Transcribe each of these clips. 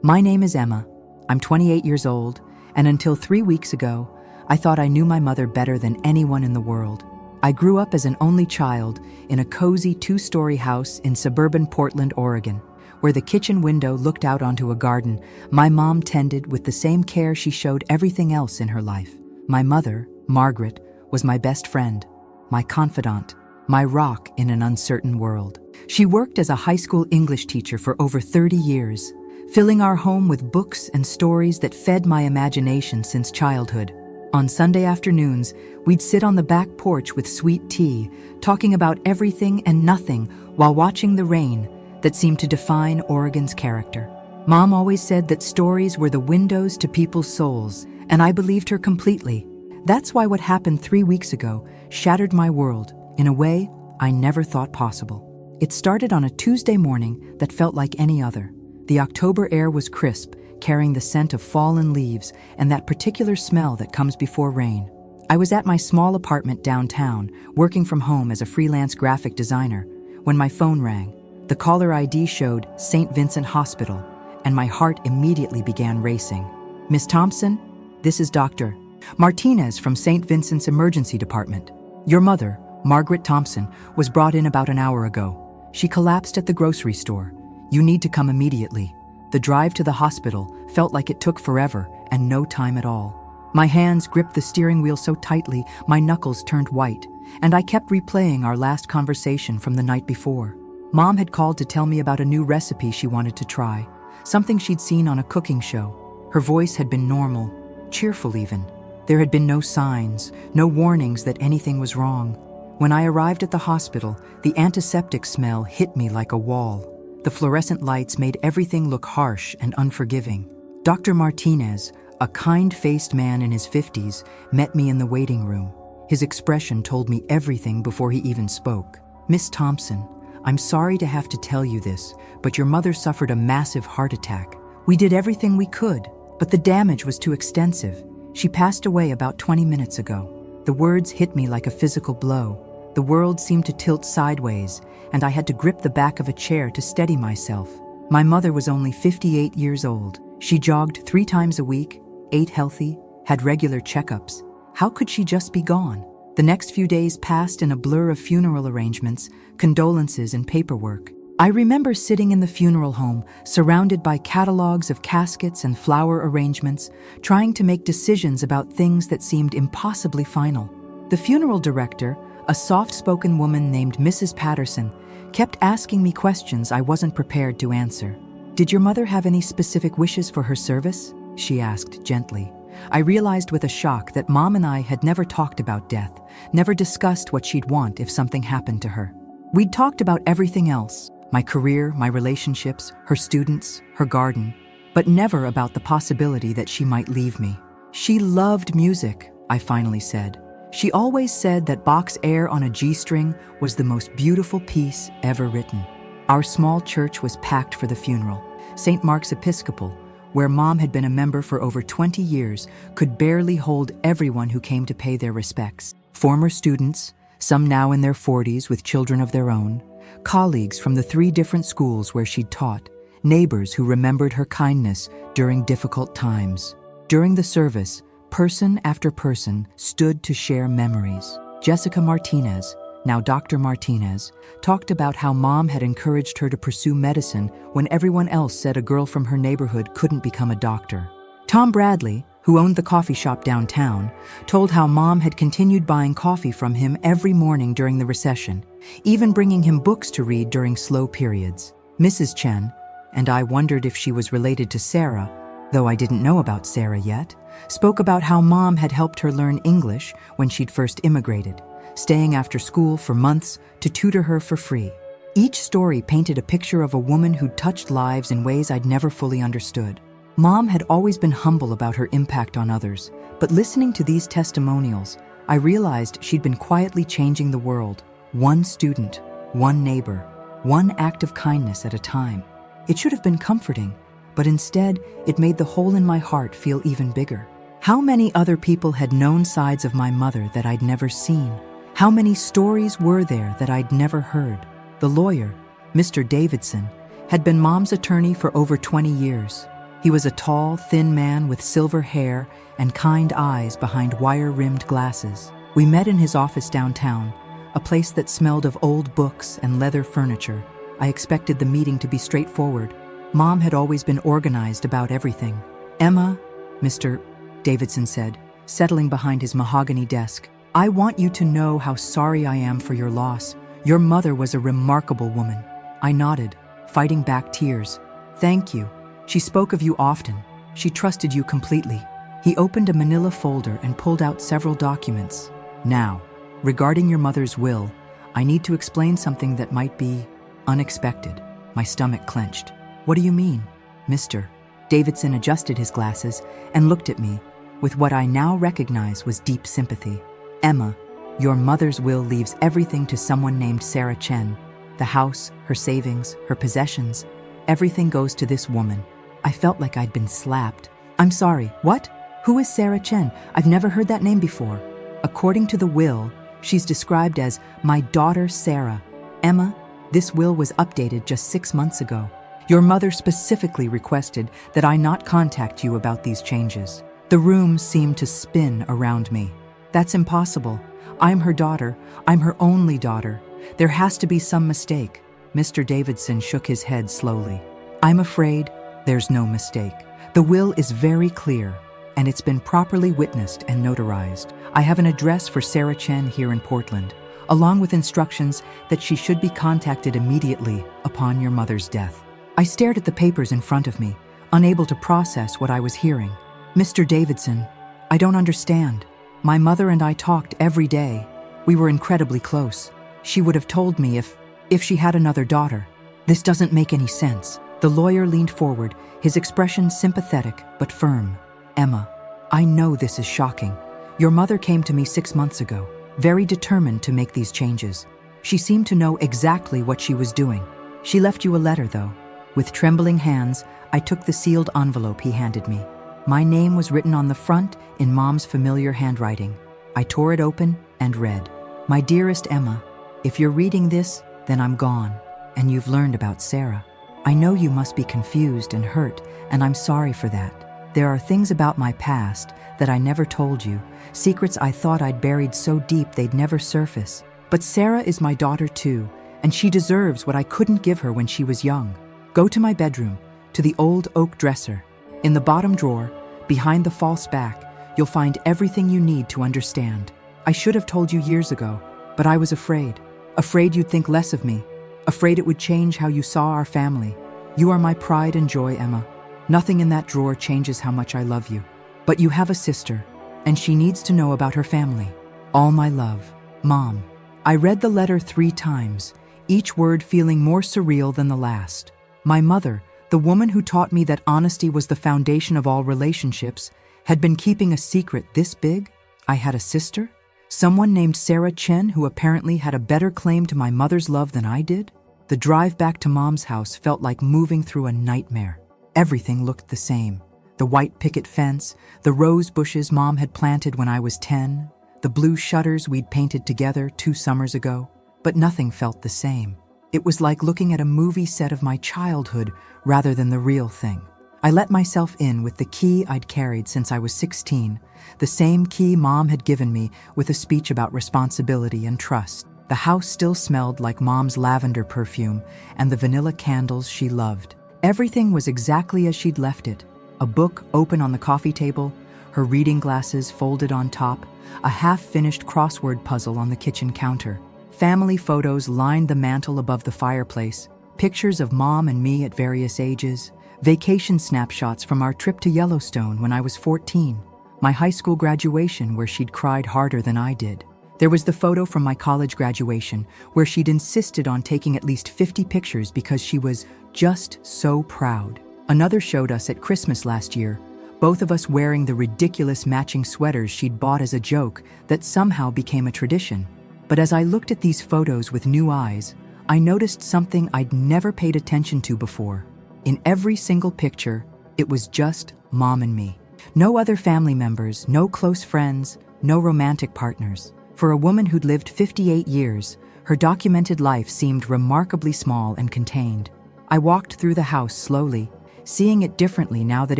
My name is Emma. I'm 28 years old, and until 3 weeks ago, I thought I knew my mother better than anyone in the world. I grew up as an only child in a cozy 2-story house in suburban Portland, Oregon, where the kitchen window looked out onto a garden my mom tended with the same care she showed everything else in her life. My mother, Margaret, was my best friend, my confidant, my rock in an uncertain world. She worked as a high school English teacher for over 30 years, filling our home with books and stories that fed my imagination since childhood. On Sunday afternoons, we'd sit on the back porch with sweet tea, talking about everything and nothing while watching the rain that seemed to define Oregon's character. Mom always said that stories were the windows to people's souls, and I believed her completely. That's why what happened 3 weeks ago shattered my world in a way I never thought possible. It started on a Tuesday morning that felt like any other. The October air was crisp, carrying the scent of fallen leaves and that particular smell that comes before rain. I was at my small apartment downtown, working from home as a freelance graphic designer, when my phone rang. The caller ID showed St. Vincent Hospital, and my heart immediately began racing. "Miss Thompson, this is Dr. Martinez from St. Vincent's Emergency Department. Your mother, Margaret Thompson, was brought in about an hour ago. She collapsed at the grocery store. You need to come immediately." The drive to the hospital felt like it took forever and no time at all. My hands gripped the steering wheel so tightly my knuckles turned white, and I kept replaying our last conversation from the night before. Mom had called to tell me about a new recipe she wanted to try, something she'd seen on a cooking show. Her voice had been normal, cheerful even. There had been no signs, no warnings that anything was wrong. When I arrived at the hospital, the antiseptic smell hit me like a wall. The fluorescent lights made everything look harsh and unforgiving. Dr. Martinez, a kind-faced man in his 50s, met me in the waiting room. His expression told me everything before he even spoke. "Miss Thompson, I'm sorry to have to tell you this, but your mother suffered a massive heart attack. We did everything we could, but the damage was too extensive. She passed away about 20 minutes ago." The words hit me like a physical blow. The world seemed to tilt sideways, and I had to grip the back of a chair to steady myself. My mother was only 58 years old. She jogged 3 times a week, ate healthy, had regular checkups. How could she just be gone? The next few days passed in a blur of funeral arrangements, condolences, and paperwork. I remember sitting in the funeral home, surrounded by catalogs of caskets and flower arrangements, trying to make decisions about things that seemed impossibly final. The funeral director, a soft-spoken woman named Mrs. Patterson, kept asking me questions I wasn't prepared to answer. "Did your mother have any specific wishes for her service?" she asked gently. I realized with a shock that Mom and I had never talked about death, never discussed what she'd want if something happened to her. We'd talked about everything else, my career, my relationships, her students, her garden, but never about the possibility that she might leave me. "She loved music," I finally said. "She always said that Bach's Air on a G-string was the most beautiful piece ever written." Our small church was packed for the funeral. St. Mark's Episcopal, where Mom had been a member for over 20 years, could barely hold everyone who came to pay their respects. Former students, some now in their 40s with children of their own, colleagues from the 3 different schools where she'd taught, neighbors who remembered her kindness during difficult times. During the service, person after person stood to share memories. Jessica Martinez, now Dr. Martinez, talked about how Mom had encouraged her to pursue medicine when everyone else said a girl from her neighborhood couldn't become a doctor. Tom Bradley, who owned the coffee shop downtown, told how Mom had continued buying coffee from him every morning during the recession, even bringing him books to read during slow periods. Mrs. Chen, and I wondered if she was related to Sarah, though I didn't know about Sarah yet, spoke about how Mom had helped her learn English when she'd first immigrated, staying after school for months to tutor her for free. Each story painted a picture of a woman who'd touched lives in ways I'd never fully understood. Mom had always been humble about her impact on others, but listening to these testimonials, I realized she'd been quietly changing the world, one student, one neighbor, one act of kindness at a time. It should have been comforting, but instead, it made the hole in my heart feel even bigger. How many other people had known sides of my mother that I'd never seen? How many stories were there that I'd never heard? The lawyer, Mr. Davidson, had been Mom's attorney for over 20 years. He was a tall, thin man with silver hair and kind eyes behind wire-rimmed glasses. We met in his office downtown, a place that smelled of old books and leather furniture. I expected the meeting to be straightforward. Mom had always been organized about everything. "Emma," Mr. Davidson said, settling behind his mahogany desk, "I want you to know how sorry I am for your loss. Your mother was a remarkable woman." I nodded, fighting back tears. "Thank you. She spoke of you often. She trusted you completely." He opened a manila folder and pulled out several documents. "Now, regarding your mother's will, I need to explain something that might be unexpected." My stomach clenched. "What do you mean, Mr.?" Davidson adjusted his glasses and looked at me with what I now recognize was deep sympathy. "Emma, your mother's will leaves everything to someone named Sarah Chen. The house, her savings, her possessions, everything goes to this woman." I felt like I'd been slapped. "I'm sorry, what? Who is Sarah Chen? I've never heard that name before." "According to the will, she's described as my daughter Sarah. Emma, this will was updated just 6 months ago. Your mother specifically requested that I not contact you about these changes." The room seemed to spin around me. "That's impossible. I'm her daughter. I'm her only daughter. There has to be some mistake." Mr. Davidson shook his head slowly. "I'm afraid there's no mistake. The will is very clear, and it's been properly witnessed and notarized. I have an address for Sarah Chen here in Portland, along with instructions that she should be contacted immediately upon your mother's death." I stared at the papers in front of me, unable to process what I was hearing. "Mr. Davidson, I don't understand. My mother and I talked every day. We were incredibly close. She would have told me if she had another daughter. This doesn't make any sense." The lawyer leaned forward, his expression sympathetic but firm. "Emma, I know this is shocking. Your mother came to me 6 months ago, very determined to make these changes. She seemed to know exactly what she was doing. She left you a letter, though." With trembling hands, I took the sealed envelope he handed me. My name was written on the front in Mom's familiar handwriting. I tore it open and read, "My dearest Emma, if you're reading this, then I'm gone, and you've learned about Sarah. I know you must be confused and hurt, and I'm sorry for that. There are things about my past that I never told you, secrets I thought I'd buried so deep they'd never surface. But Sarah is my daughter too, and she deserves what I couldn't give her when she was young. Go to my bedroom, to the old oak dresser. In the bottom drawer, behind the false back, you'll find everything you need to understand. I should have told you years ago, but I was afraid. Afraid you'd think less of me. Afraid it would change how you saw our family. You are my pride and joy, Emma. Nothing in that drawer changes how much I love you. But you have a sister, and she needs to know about her family. All my love, Mom." I read the letter 3 times, each word feeling more surreal than the last. My mother, the woman who taught me that honesty was the foundation of all relationships, had been keeping a secret this big? I had a sister? Someone named Sarah Chen who apparently had a better claim to my mother's love than I did? The drive back to Mom's house felt like moving through a nightmare. Everything looked the same. The white picket fence, the rose bushes Mom had planted when I was 10, the blue shutters we'd painted together 2 summers ago. But nothing felt the same. It was like looking at a movie set of my childhood rather than the real thing. I let myself in with the key I'd carried since I was 16, the same key Mom had given me with a speech about responsibility and trust. The house still smelled like Mom's lavender perfume and the vanilla candles she loved. Everything was exactly as she'd left it. A book open on the coffee table, her reading glasses folded on top, a half-finished crossword puzzle on the kitchen counter. Family photos lined the mantel above the fireplace, pictures of Mom and me at various ages, vacation snapshots from our trip to Yellowstone when I was 14, my high school graduation where she'd cried harder than I did. There was the photo from my college graduation where she'd insisted on taking at least 50 pictures because she was just so proud. Another showed us at Christmas last year, both of us wearing the ridiculous matching sweaters she'd bought as a joke that somehow became a tradition. But as I looked at these photos with new eyes, I noticed something I'd never paid attention to before. In every single picture, it was just Mom and me. No other family members, no close friends, no romantic partners. For a woman who'd lived 58 years, her documented life seemed remarkably small and contained. I walked through the house slowly, seeing it differently now that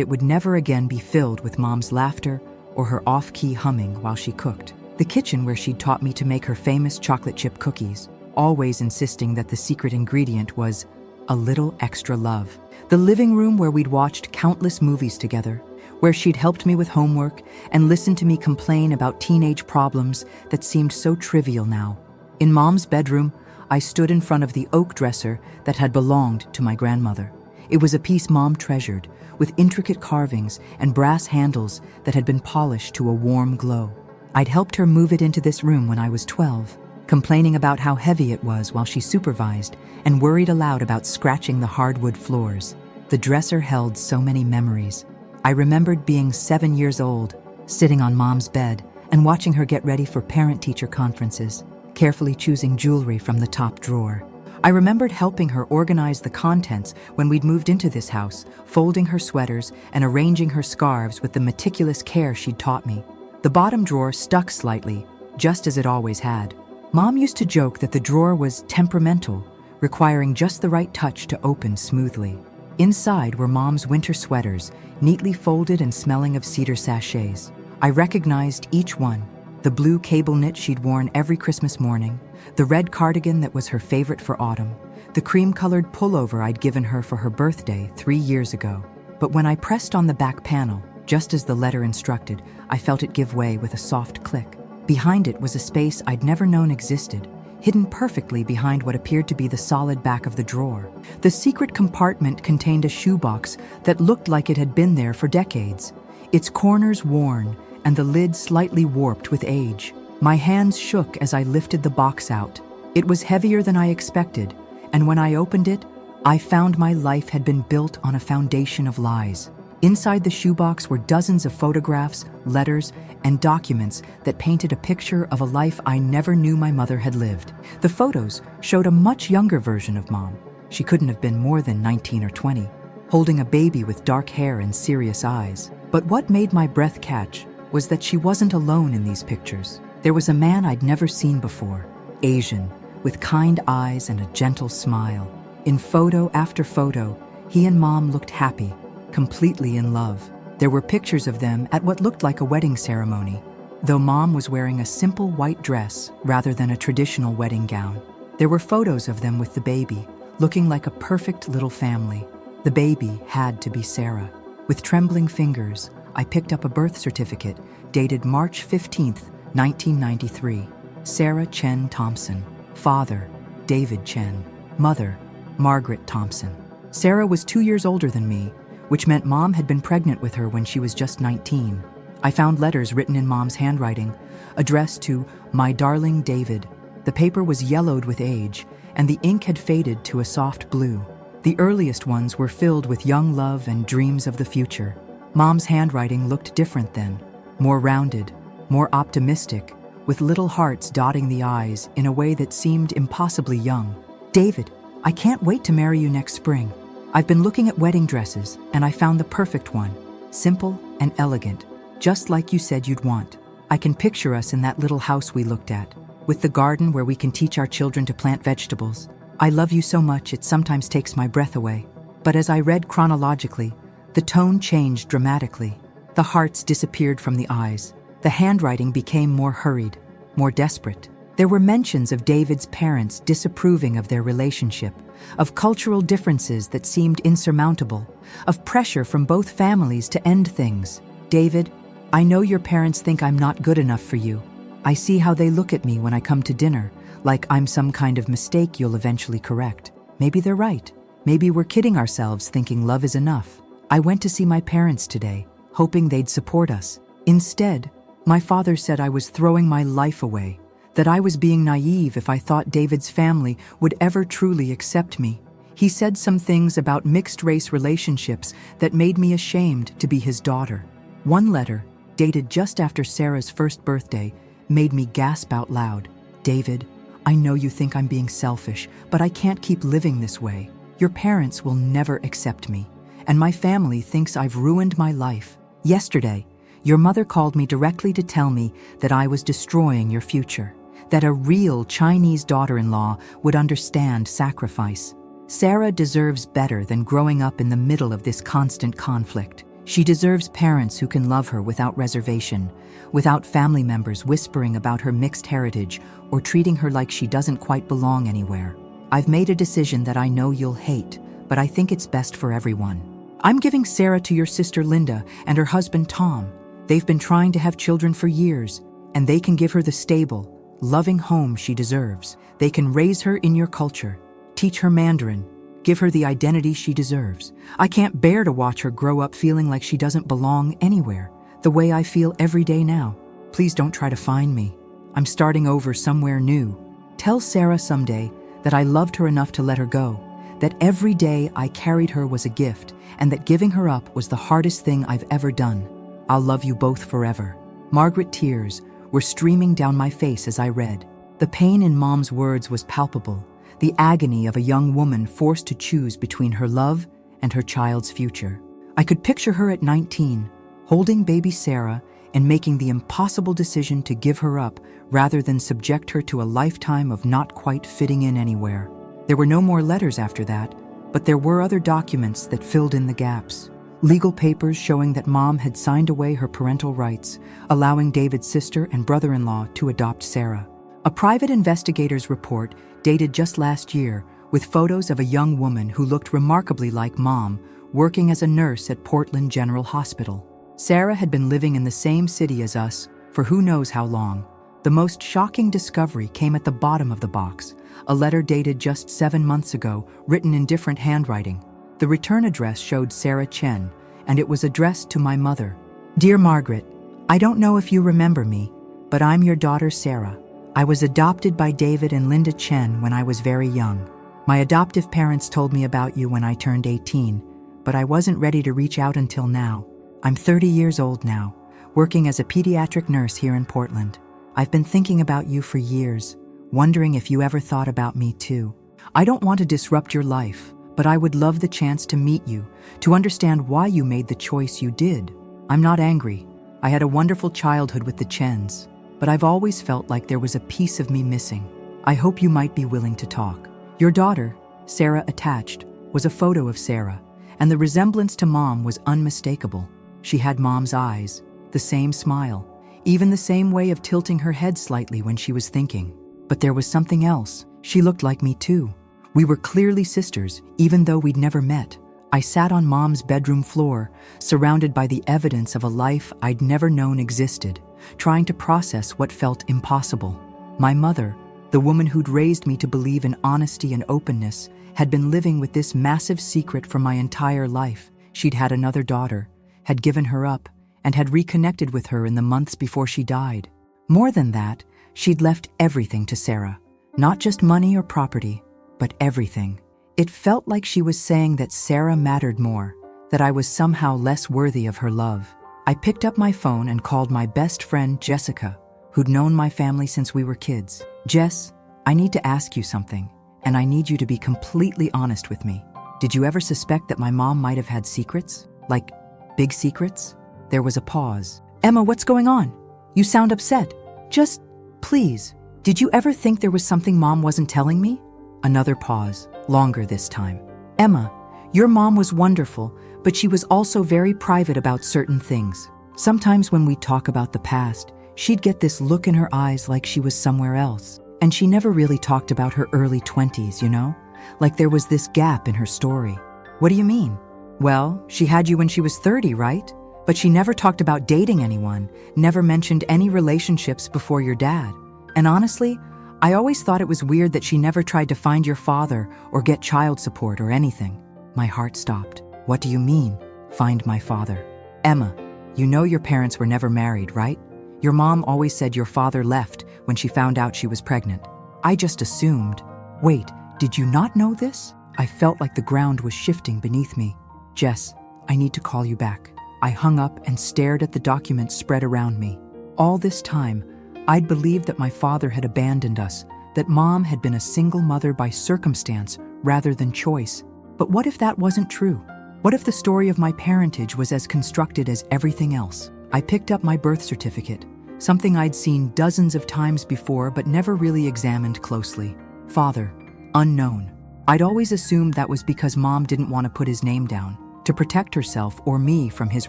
it would never again be filled with Mom's laughter or her off-key humming while she cooked. The kitchen where she'd taught me to make her famous chocolate chip cookies, always insisting that the secret ingredient was a little extra love. The living room where we'd watched countless movies together, where she'd helped me with homework and listened to me complain about teenage problems that seemed so trivial now. In Mom's bedroom, I stood in front of the oak dresser that had belonged to my grandmother. It was a piece Mom treasured, with intricate carvings and brass handles that had been polished to a warm glow. I'd helped her move it into this room when I was 12, complaining about how heavy it was while she supervised and worried aloud about scratching the hardwood floors. The dresser held so many memories. I remembered being 7 years old, sitting on Mom's bed and watching her get ready for parent-teacher conferences, carefully choosing jewelry from the top drawer. I remembered helping her organize the contents when we'd moved into this house, folding her sweaters and arranging her scarves with the meticulous care she'd taught me. The bottom drawer stuck slightly, just as it always had. Mom used to joke that the drawer was temperamental, requiring just the right touch to open smoothly. Inside were Mom's winter sweaters, neatly folded and smelling of cedar sachets. I recognized each one: the blue cable knit she'd worn every Christmas morning, the red cardigan that was her favorite for autumn, the cream-colored pullover I'd given her for her birthday 3 years ago. But when I pressed on the back panel, just as the letter instructed, I felt it give way with a soft click. Behind it was a space I'd never known existed, hidden perfectly behind what appeared to be the solid back of the drawer. The secret compartment contained a shoebox that looked like it had been there for decades, its corners worn and the lid slightly warped with age. My hands shook as I lifted the box out. It was heavier than I expected, and when I opened it, I found my life had been built on a foundation of lies. Inside the shoebox were dozens of photographs, letters, and documents that painted a picture of a life I never knew my mother had lived. The photos showed a much younger version of Mom. She couldn't have been more than 19 or 20, holding a baby with dark hair and serious eyes. But what made my breath catch was that she wasn't alone in these pictures. There was a man I'd never seen before, Asian, with kind eyes and a gentle smile. In photo after photo, he and Mom looked happy, completely in love. There were pictures of them at what looked like a wedding ceremony, though Mom was wearing a simple white dress rather than a traditional wedding gown. There were photos of them with the baby, looking like a perfect little family. The baby had to be Sarah. With trembling fingers, I picked up a birth certificate dated March 15th, 1993. Sarah Chen Thompson. Father, David Chen. Mother, Margaret Thompson. Sarah was 2 years older than me, which meant Mom had been pregnant with her when she was just 19. I found letters written in Mom's handwriting, addressed to "My darling David." The paper was yellowed with age, and the ink had faded to a soft blue. The earliest ones were filled with young love and dreams of the future. Mom's handwriting looked different then, more rounded, more optimistic, with little hearts dotting the I's in a way that seemed impossibly young. "David, I can't wait to marry you next spring. I've been looking at wedding dresses, and I found the perfect one. Simple and elegant, just like you said you'd want. I can picture us in that little house we looked at, with the garden where we can teach our children to plant vegetables. I love you so much it sometimes takes my breath away." But as I read chronologically, the tone changed dramatically. The hearts disappeared from the eyes. The handwriting became more hurried, more desperate. There were mentions of David's parents disapproving of their relationship, of cultural differences that seemed insurmountable, of pressure from both families to end things. "David, I know your parents think I'm not good enough for you. I see how they look at me when I come to dinner, like I'm some kind of mistake you'll eventually correct. Maybe they're right. Maybe we're kidding ourselves thinking love is enough. I went to see my parents today, hoping they'd support us. Instead, my father said I was throwing my life away, that I was being naive if I thought David's family would ever truly accept me. He said some things about mixed-race relationships that made me ashamed to be his daughter." One letter, dated just after Sarah's first birthday, made me gasp out loud. "David, I know you think I'm being selfish, but I can't keep living this way. Your parents will never accept me, and my family thinks I've ruined my life. Yesterday, your mother called me directly to tell me that I was destroying your future, that a real Chinese daughter-in-law would understand sacrifice. Sarah deserves better than growing up in the middle of this constant conflict. She deserves parents who can love her without reservation, without family members whispering about her mixed heritage or treating her like she doesn't quite belong anywhere. I've made a decision that I know you'll hate, but I think it's best for everyone. I'm giving Sarah to your sister Linda and her husband Tom. They've been trying to have children for years, and they can give her the stable, loving home she deserves. They can raise her in your culture, teach her Mandarin, give her the identity she deserves. I can't bear to watch her grow up feeling like she doesn't belong anywhere, the way I feel every day now. Please don't try to find me. I'm starting over somewhere new. Tell Sarah someday that I loved her enough to let her go, that every day I carried her was a gift, and that giving her up was the hardest thing I've ever done. I'll love you both forever. Margaret, tears were streaming down my face as I read. The pain in Mom's words was palpable, the agony of a young woman forced to choose between her love and her child's future. I could picture her at 19, holding baby Sarah and making the impossible decision to give her up rather than subject her to a lifetime of not quite fitting in anywhere. There were no more letters after that, but there were other documents that filled in the gaps. Legal papers showing that Mom had signed away her parental rights, allowing David's sister and brother-in-law to adopt Sarah. A private investigator's report dated just last year with photos of a young woman who looked remarkably like Mom, working as a nurse at Portland General Hospital. Sarah had been living in the same city as us for who knows how long. The most shocking discovery came at the bottom of the box, a letter dated just 7 months ago, written in different handwriting. The return address showed Sarah Chen, and it was addressed to my mother. Dear Margaret, I don't know if you remember me, but I'm your daughter Sarah. I was adopted by David and Linda Chen when I was very young. My adoptive parents told me about you when I turned 18, but I wasn't ready to reach out until now. I'm 30 years old now, working as a pediatric nurse here in Portland. I've been thinking about you for years, wondering if you ever thought about me too. I don't want to disrupt your life, but I would love the chance to meet you, to understand why you made the choice you did. I'm not angry. I had a wonderful childhood with the Chens, but I've always felt like there was a piece of me missing. I hope you might be willing to talk. Your daughter, Sarah attached, was a photo of Sarah, and the resemblance to Mom was unmistakable. She had Mom's eyes, the same smile, even the same way of tilting her head slightly when she was thinking. But there was something else. She looked like me too. We were clearly sisters, even though we'd never met. I sat on Mom's bedroom floor, surrounded by the evidence of a life I'd never known existed, trying to process what felt impossible. My mother, the woman who'd raised me to believe in honesty and openness, had been living with this massive secret for my entire life. She'd had another daughter, had given her up, and had reconnected with her in the months before she died. More than that, she'd left everything to Sarah. Not just money or property, but everything. It felt like she was saying that Sarah mattered more, that I was somehow less worthy of her love. I picked up my phone and called my best friend Jessica, who'd known my family since we were kids. Jess, I need to ask you something, and I need you to be completely honest with me. Did you ever suspect that my mom might have had secrets? Like, big secrets? There was a pause. Emma, what's going on? You sound upset. Just, please, did you ever think there was something Mom wasn't telling me? Another pause, longer this time. Emma, your mom was wonderful, but she was also very private about certain things. Sometimes when we talk about the past, she'd get this look in her eyes like she was somewhere else. And she never really talked about her early 20s, you know? Like there was this gap in her story. What do you mean? Well, she had you when she was 30, right? But she never talked about dating anyone, never mentioned any relationships before your dad. And honestly, I always thought it was weird that she never tried to find your father or get child support or anything. My heart stopped. What do you mean, find my father? Emma, you know your parents were never married, right? Your mom always said your father left when she found out she was pregnant. I just assumed. Wait, did you not know this? I felt like the ground was shifting beneath me. Jess, I need to call you back. I hung up and stared at the documents spread around me. All this time, I'd believed that my father had abandoned us, that Mom had been a single mother by circumstance rather than choice. But what if that wasn't true? What if the story of my parentage was as constructed as everything else? I picked up my birth certificate, something I'd seen dozens of times before but never really examined closely. Father, unknown. I'd always assumed that was because Mom didn't want to put his name down, to protect herself or me from his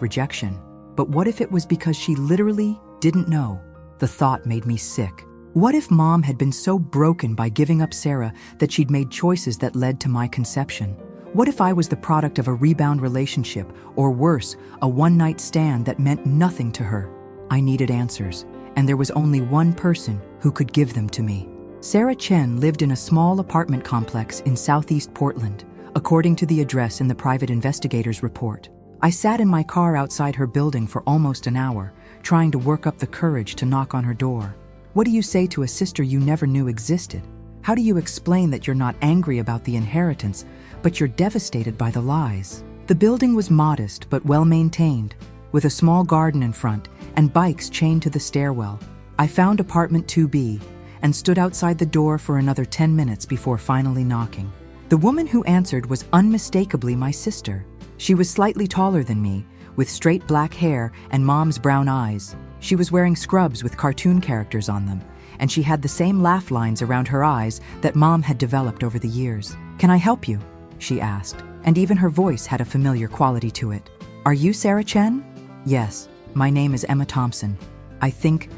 rejection. But what if it was because she literally didn't know? The thought made me sick. What if Mom had been so broken by giving up Sarah that she'd made choices that led to my conception? What if I was the product of a rebound relationship, or worse, a one-night stand that meant nothing to her? I needed answers, and there was only one person who could give them to me. Sarah Chen lived in a small apartment complex in southeast Portland, according to the address in the private investigator's report. I sat in my car outside her building for almost an hour, trying to work up the courage to knock on her door. What do you say to a sister you never knew existed? How do you explain that you're not angry about the inheritance, but you're devastated by the lies? The building was modest but well-maintained, with a small garden in front and bikes chained to the stairwell. I found apartment 2B and stood outside the door for another 10 minutes before finally knocking. The woman who answered was unmistakably my sister. She was slightly taller than me, with straight black hair and Mom's brown eyes. She was wearing scrubs with cartoon characters on them, and she had the same laugh lines around her eyes that Mom had developed over the years. "Can I help you?" she asked, and even her voice had a familiar quality to it. "Are you Sarah Chen?" "Yes, my name is Emma Thompson. I think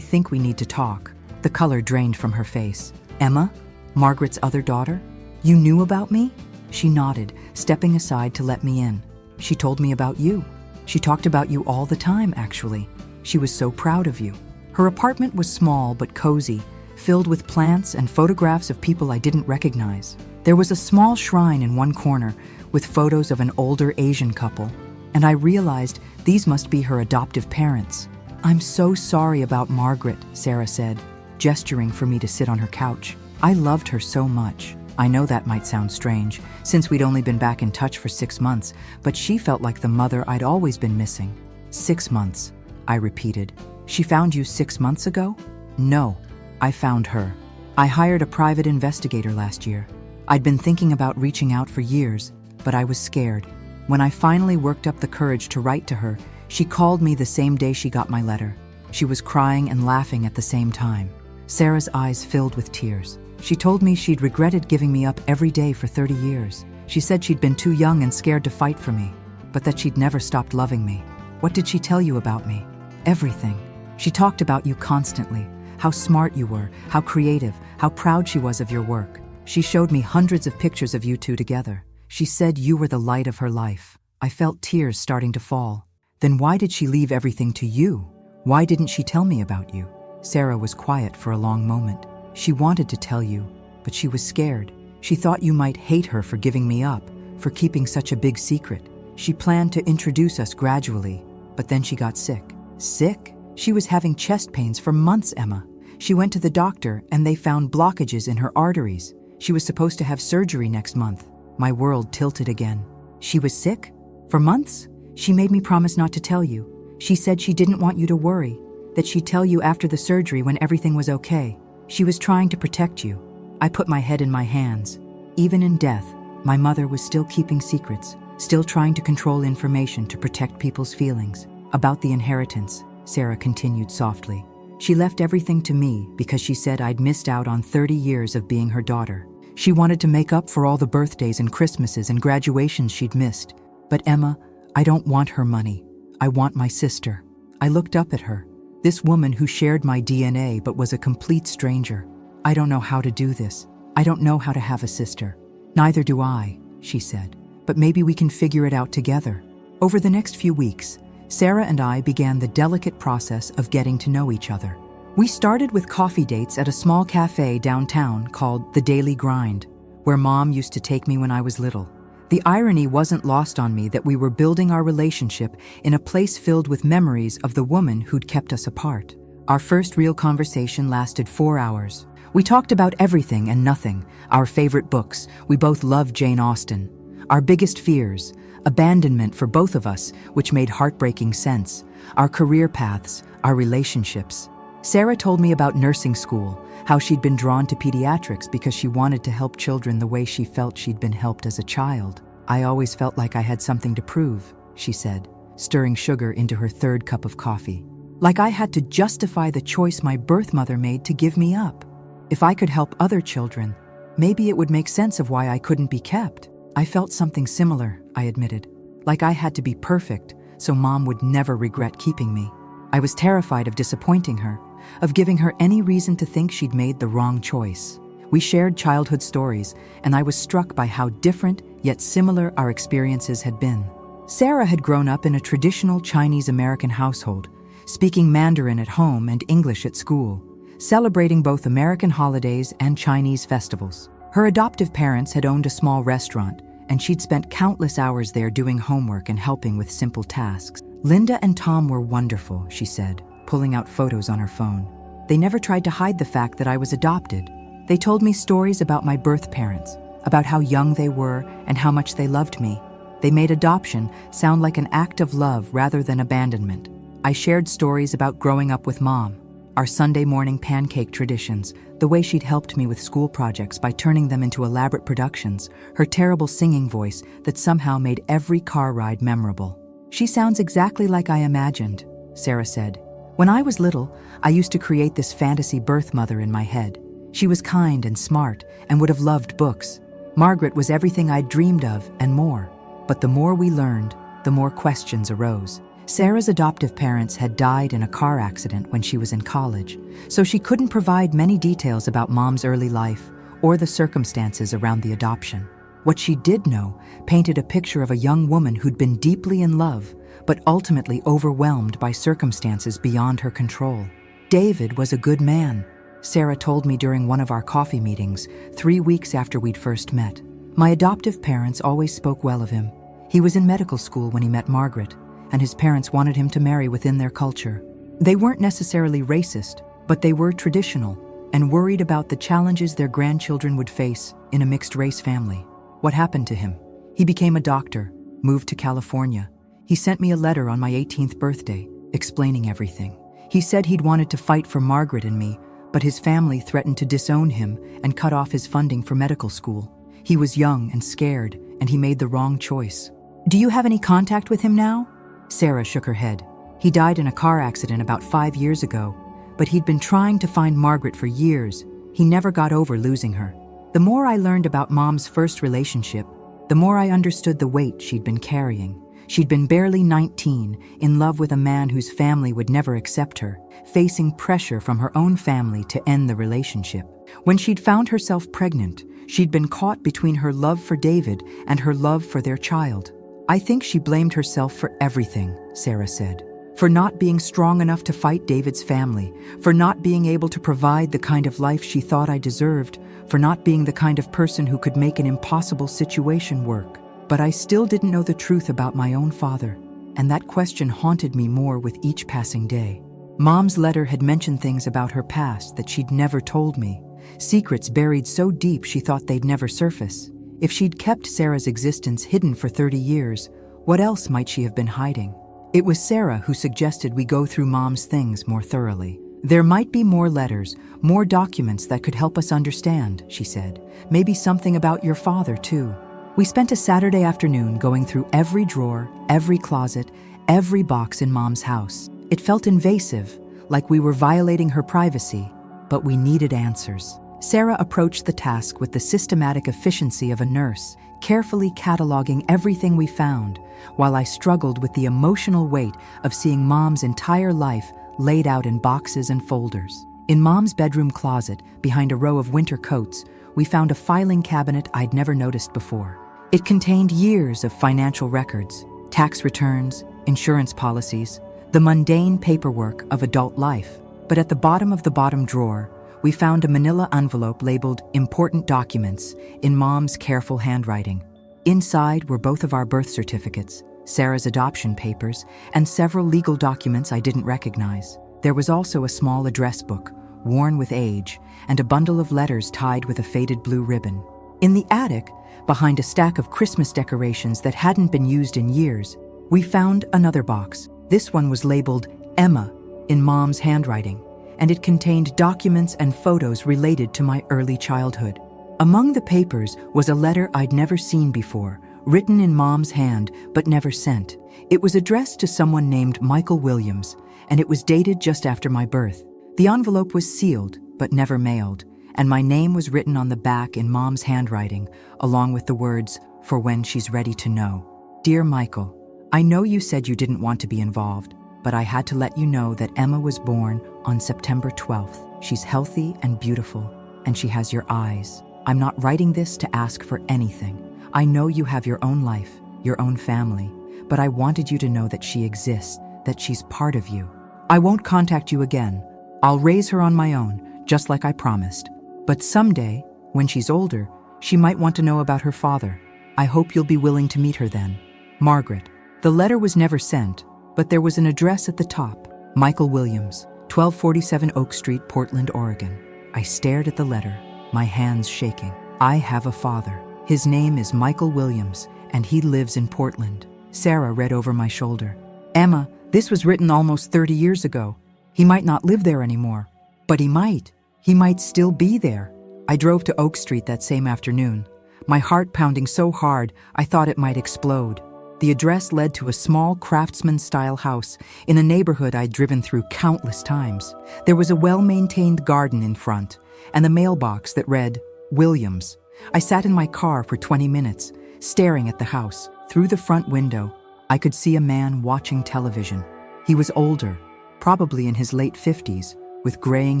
we need to talk." The color drained from her face. "Emma? Margaret's other daughter? You knew about me?" She nodded, stepping aside to let me in. "She told me about you. She talked about you all the time, actually. She was so proud of you." Her apartment was small but cozy, filled with plants and photographs of people I didn't recognize. There was a small shrine in one corner with photos of an older Asian couple, and I realized these must be her adoptive parents. "I'm so sorry about Margaret," Sarah said, gesturing for me to sit on her couch. "I loved her so much. I know that might sound strange, since we'd only been back in touch for 6 months, but she felt like the mother I'd always been missing." 6 months, I repeated. "She found you 6 months ago?" "No, I found her. I hired a private investigator last year. I'd been thinking about reaching out for years, but I was scared. When I finally worked up the courage to write to her, she called me the same day she got my letter. She was crying and laughing at the same time." Sarah's eyes filled with tears. "She told me she'd regretted giving me up every day for 30 years. She said she'd been too young and scared to fight for me, but that she'd never stopped loving me." "What did she tell you about me?" "Everything. She talked about you constantly, how smart you were, how creative, how proud she was of your work. She showed me hundreds of pictures of you two together. She said you were the light of her life." I felt tears starting to fall. "Then why did she leave everything to you? Why didn't she tell me about you?" Sarah was quiet for a long moment. "She wanted to tell you, but she was scared. She thought you might hate her for giving me up, for keeping such a big secret. She planned to introduce us gradually, but then she got sick." "Sick?" "She was having chest pains for months, Emma. She went to the doctor and they found blockages in her arteries. She was supposed to have surgery next month." My world tilted again. "She was sick? For months? She made me promise not to tell you. She said she didn't want you to worry, that she'd tell you after the surgery when everything was okay. She was trying to protect you." I put my head in my hands. Even in death, my mother was still keeping secrets, still trying to control information to protect people's feelings. "About the inheritance," Sarah continued softly. "She left everything to me because she said I'd missed out on 30 years of being her daughter. She wanted to make up for all the birthdays and Christmases and graduations she'd missed. But Emma, I don't want her money. I want my sister." I looked up at her. This woman who shared my DNA but was a complete stranger. "I don't know how to do this. I don't know how to have a sister." "Neither do I," she said. "But maybe we can figure it out together." Over the next few weeks, Sarah and I began the delicate process of getting to know each other. We started with coffee dates at a small cafe downtown called The Daily Grind, where Mom used to take me when I was little. The irony wasn't lost on me that we were building our relationship in a place filled with memories of the woman who'd kept us apart. Our first real conversation lasted 4 hours. We talked about everything and nothing, our favorite books, we both loved Jane Austen, our biggest fears, abandonment for both of us, which made heartbreaking sense, our career paths, our relationships. Sarah told me about nursing school, how she'd been drawn to pediatrics because she wanted to help children the way she felt she'd been helped as a child. "I always felt like I had something to prove," she said, stirring sugar into her 3rd cup of coffee. "Like I had to justify the choice my birth mother made to give me up. If I could help other children, Maybe it would make sense of why I couldn't be kept. I felt something similar, I admitted. Like I had to be perfect, so Mom would never regret keeping me. I was terrified of disappointing her, of giving her any reason to think she'd made the wrong choice. We shared childhood stories, and I was struck by how different yet similar our experiences had been. Sarah had grown up in a traditional Chinese-American household, speaking Mandarin at home and English at school, celebrating both American holidays and Chinese festivals. Her adoptive parents had owned a small restaurant, and she'd spent countless hours there doing homework and helping with simple tasks. Linda and Tom were wonderful, she said, pulling out photos on her phone. They never tried to hide the fact that I was adopted. They told me stories about my birth parents, about how young they were and how much they loved me. They made adoption sound like an act of love rather than abandonment. I shared stories about growing up with Mom, our Sunday morning pancake traditions, the way she'd helped me with school projects by turning them into elaborate productions, her terrible singing voice that somehow made every car ride memorable. She sounds exactly like I imagined, Sarah said. When I was little, I used to create this fantasy birth mother in my head. She was kind and smart and would have loved books. Margaret was everything I'd dreamed of and more. But the more we learned, the more questions arose. Sarah's adoptive parents had died in a car accident when she was in college, so she couldn't provide many details about Mom's early life or the circumstances around the adoption. What she did know painted a picture of a young woman who'd been deeply in love, but ultimately overwhelmed by circumstances beyond her control. David was a good man, Sarah told me during one of our coffee meetings 3 weeks after we'd first met. My adoptive parents always spoke well of him. He was in medical school when he met Margaret, and his parents wanted him to marry within their culture. They weren't necessarily racist, but they were traditional and worried about the challenges their grandchildren would face in a mixed-race family. What happened to him? He became a doctor, moved to California. He sent me a letter on my 18th birthday, explaining everything. He said he'd wanted to fight for Margaret and me, but his family threatened to disown him and cut off his funding for medical school. He was young and scared, and he made the wrong choice. Do you have any contact with him now? Sarah shook her head. He died in a car accident about 5 years ago, but he'd been trying to find Margaret for years. He never got over losing her. The more I learned about Mom's first relationship, the more I understood the weight she'd been carrying. She'd been barely 19, in love with a man whose family would never accept her, facing pressure from her own family to end the relationship. When she'd found herself pregnant, she'd been caught between her love for David and her love for their child. I think she blamed herself for everything, Sarah said. For not being strong enough to fight David's family, for not being able to provide the kind of life she thought I deserved, for not being the kind of person who could make an impossible situation work. But I still didn't know the truth about my own father, and that question haunted me more with each passing day. Mom's letter had mentioned things about her past that she'd never told me, secrets buried so deep she thought they'd never surface. If she'd kept Sarah's existence hidden for 30 years, what else might she have been hiding? It was Sarah who suggested we go through Mom's things more thoroughly. There might be more letters, more documents that could help us understand, she said. Maybe something about your father, too. We spent a Saturday afternoon going through every drawer, every closet, every box in Mom's house. It felt invasive, like we were violating her privacy, but we needed answers. Sarah approached the task with the systematic efficiency of a nurse, carefully cataloging everything we found, while I struggled with the emotional weight of seeing Mom's entire life laid out in boxes and folders. In Mom's bedroom closet, behind a row of winter coats, we found a filing cabinet I'd never noticed before. It contained years of financial records, tax returns, insurance policies, the mundane paperwork of adult life. But at the bottom of the bottom drawer, we found a manila envelope labeled Important Documents in Mom's careful handwriting. Inside were both of our birth certificates, Sarah's adoption papers, and several legal documents I didn't recognize. There was also a small address book, worn with age, and a bundle of letters tied with a faded blue ribbon. In the attic, behind a stack of Christmas decorations that hadn't been used in years, we found another box. This one was labeled Emma in Mom's handwriting, and it contained documents and photos related to my early childhood. Among the papers was a letter I'd never seen before, written in Mom's hand but never sent. It was addressed to someone named Michael Williams, and it was dated just after my birth. The envelope was sealed but never mailed, and my name was written on the back in Mom's handwriting, along with the words, "For when she's ready to know." Dear Michael, I know you said you didn't want to be involved, but I had to let you know that Emma was born on September 12th. She's healthy and beautiful, and she has your eyes. I'm not writing this to ask for anything. I know you have your own life, your own family, but I wanted you to know that she exists, that she's part of you. I won't contact you again. I'll raise her on my own, just like I promised. But someday, when she's older, she might want to know about her father. I hope you'll be willing to meet her then. Margaret. The letter was never sent, but there was an address at the top. Michael Williams, 1247 Oak Street, Portland, Oregon. I stared at the letter, my hands shaking. I have a father. His name is Michael Williams, and he lives in Portland. Sarah read over my shoulder. Emma, this was written almost 30 years ago. He might not live there anymore. But he might. He might still be there. I drove to Oak Street that same afternoon, my heart pounding so hard I thought it might explode. The address led to a small craftsman-style house in a neighborhood I'd driven through countless times. There was a well-maintained garden in front, and the mailbox that read, Williams. I sat in my car for 20 minutes, staring at the house. Through the front window, I could see a man watching television. He was older, probably in his late 50s, with graying